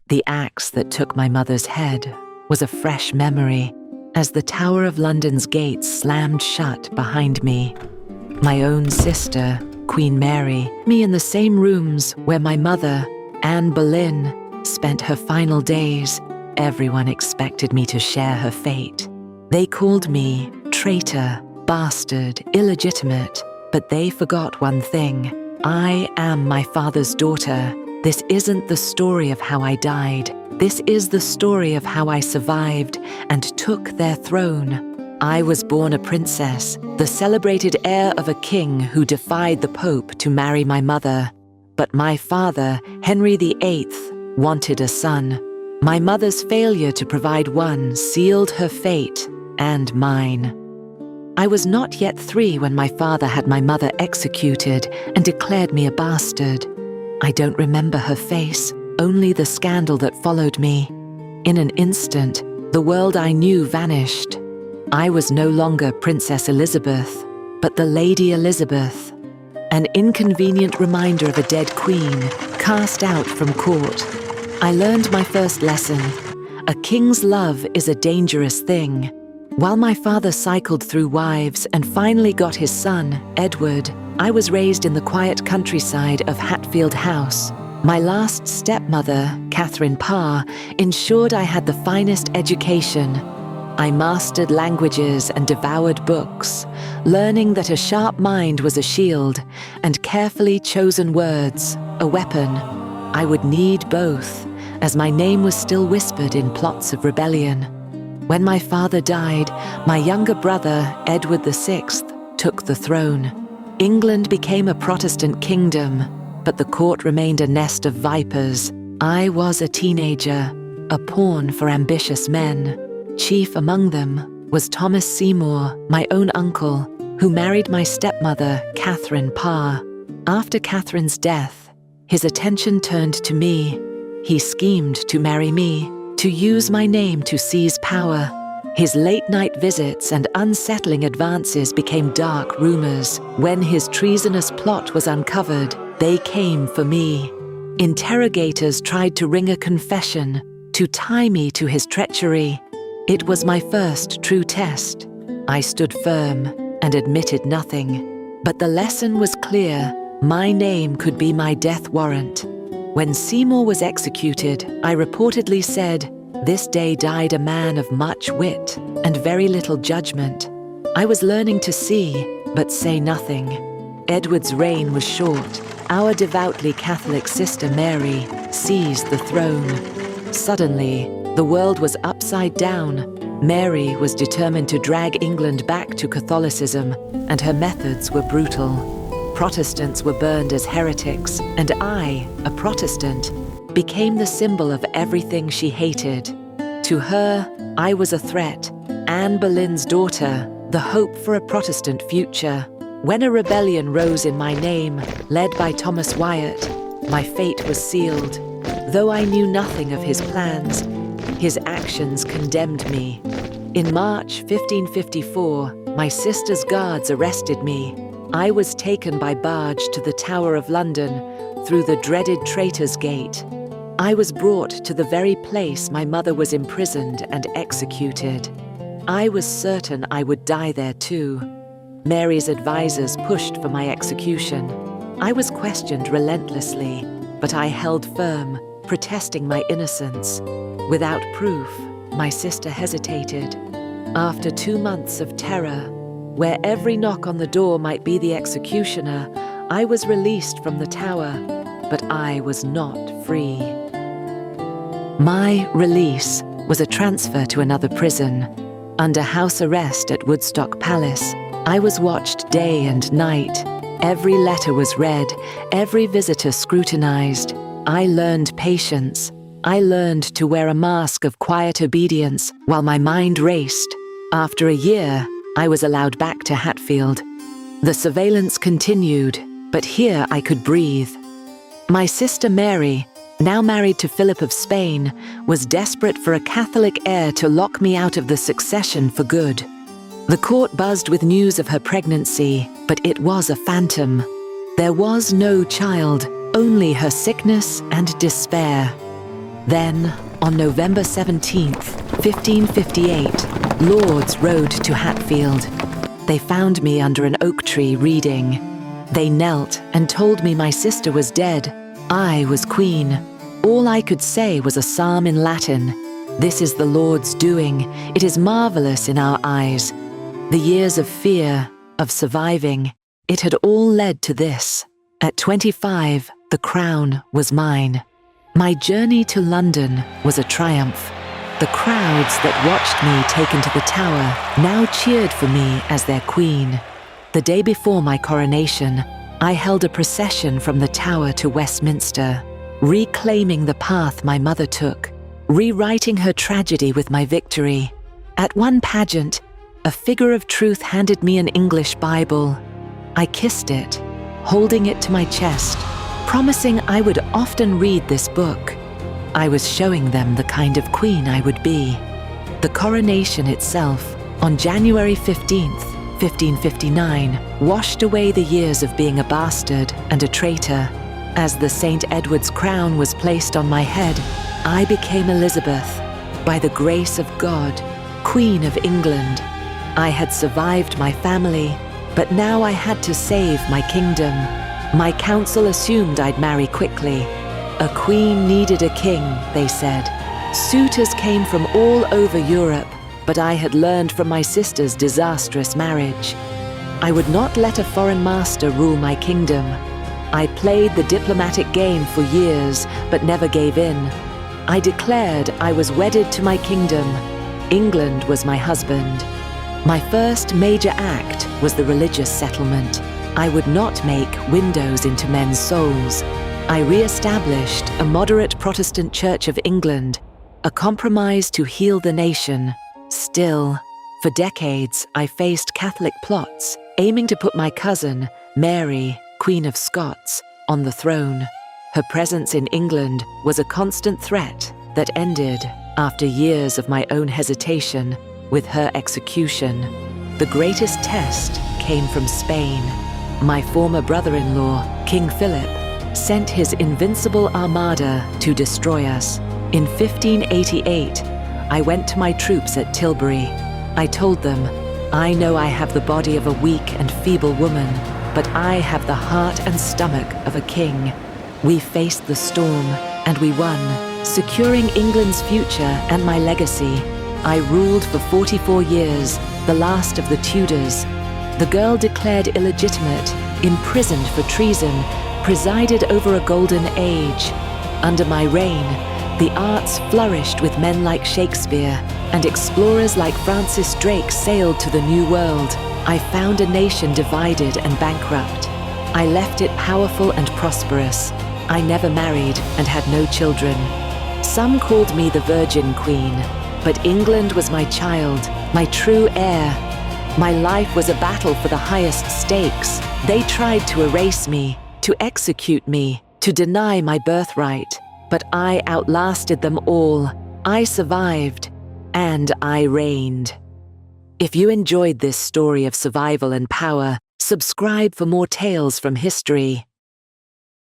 The axe that took my mother's head was a fresh memory as the Tower of London's gates slammed shut behind me. My own sister, Queen Mary, me in the same rooms where my mother, Anne Boleyn, spent her final days. Everyone expected me to share her fate. They called me traitor, bastard, illegitimate, but they forgot one thing. I am my father's daughter. This isn't the story of how I died. This is the story of how I survived and took their throne. I was born a princess, the celebrated heir of a king who defied the Pope to marry my mother. But my father, Henry VIII, wanted a son. My mother's failure to provide one sealed her fate and mine. I was not yet 3 when my father had my mother executed and declared me a bastard. I don't remember her face, only the scandal that followed me. In an instant, the world I knew vanished. I was no longer Princess Elizabeth, but the Lady Elizabeth, an inconvenient reminder of a dead queen cast out from court. I learned my first lesson. A king's love is a dangerous thing. While my father cycled through wives and finally got his son, Edward, I was raised in the quiet countryside of Hatfield House. My last stepmother, Catherine Parr, ensured I had the finest education. I mastered languages and devoured books, learning that a sharp mind was a shield and carefully chosen words, a weapon. I would need both, as my name was still whispered in plots of rebellion. When my father died, my younger brother, Edward VI, took the throne. England became a Protestant kingdom, but the court remained a nest of vipers. I was a teenager, a pawn for ambitious men. Chief among them was Thomas Seymour, my own uncle, who married my stepmother, Catherine Parr. After Catherine's death, his attention turned to me. He schemed to marry me, to use my name to seize power. His late-night visits and unsettling advances became dark rumors. When his treasonous plot was uncovered, they came for me. Interrogators tried to wring a confession, to tie me to his treachery. It was my first true test. I stood firm and admitted nothing. But the lesson was clear. My name could be my death warrant. When Seymour was executed, I reportedly said, "This day died a man of much wit and very little judgment." I was learning to see, but say nothing. Edward's reign was short. Our devoutly Catholic sister Mary seized the throne. Suddenly, the world was upside down. Mary was determined to drag England back to Catholicism, and her methods were brutal. Protestants were burned as heretics, and I, a Protestant, became the symbol of everything she hated. To her, I was a threat, Anne Boleyn's daughter, the hope for a Protestant future. When a rebellion rose in my name, led by Thomas Wyatt, my fate was sealed. Though I knew nothing of his plans, his actions condemned me. In March 1554, my sister's guards arrested me. I was taken by barge to the Tower of London through the dreaded Traitor's Gate. I was brought to the very place my mother was imprisoned and executed. I was certain I would die there too. Mary's advisors pushed for my execution. I was questioned relentlessly, but I held firm, protesting my innocence. Without proof, my sister hesitated. After 2 months of terror, where every knock on the door might be the executioner, I was released from the tower, but I was not free. My release was a transfer to another prison. Under house arrest at Woodstock Palace, I was watched day and night. Every letter was read, every visitor scrutinized. I learned patience. I learned to wear a mask of quiet obedience while my mind raced. After a year, I was allowed back to Hatfield. The surveillance continued, but here I could breathe. My sister Mary, now married to Philip of Spain, was desperate for a Catholic heir to lock me out of the succession for good. The court buzzed with news of her pregnancy, but it was a phantom. There was no child, only her sickness and despair. Then, on November 17th, 1558, lords rode to Hatfield. They found me under an oak tree reading. They knelt and told me my sister was dead. I was queen. All I could say was a psalm in Latin. This is the Lord's doing. It is marvelous in our eyes. The years of fear, of surviving, it had all led to this. At 25, the crown was mine. My journey to London was a triumph. The crowds that watched me taken to the Tower now cheered for me as their queen. The day before my coronation, I held a procession from the Tower to Westminster, reclaiming the path my mother took, rewriting her tragedy with my victory. At one pageant, a figure of truth handed me an English Bible. I kissed it, holding it to my chest, promising I would often read this book. I was showing them the kind of queen I would be. The coronation itself, on January 15th, 1559, washed away the years of being a bastard and a traitor. As the St. Edward's crown was placed on my head, I became Elizabeth, by the grace of God, Queen of England. I had survived my family, but now I had to save my kingdom. My council assumed I'd marry quickly. A queen needed a king, they said. Suitors came from all over Europe, but I had learned from my sister's disastrous marriage. I would not let a foreign master rule my kingdom. I played the diplomatic game for years, but never gave in. I declared I was wedded to my kingdom. England was my husband. My first major act was the religious settlement. I would not make windows into men's souls. I re-established a moderate Protestant Church of England, a compromise to heal the nation. Still, for decades, I faced Catholic plots, aiming to put my cousin, Mary, Queen of Scots, on the throne. Her presence in England was a constant threat that ended, after years of my own hesitation, with her execution. The greatest test came from Spain. My former brother-in-law, King Philip, sent his invincible armada to destroy us. In 1588, I went to my troops at Tilbury. I told them, I know I have the body of a weak and feeble woman, but I have the heart and stomach of a king. We faced the storm, and we won, securing England's future and my legacy. I ruled for 44 years, the last of the Tudors. The girl declared illegitimate, imprisoned for treason, presided over a golden age. Under my reign, the arts flourished with men like Shakespeare, and explorers like Francis Drake sailed to the New World. I found a nation divided and bankrupt. I left it powerful and prosperous. I never married and had no children. Some called me the Virgin Queen, but England was my child, my true heir. My life was a battle for the highest stakes. They tried to erase me, to execute me, to deny my birthright. But I outlasted them all. I survived, and I reigned. If you enjoyed this story of survival and power, subscribe for more tales from history.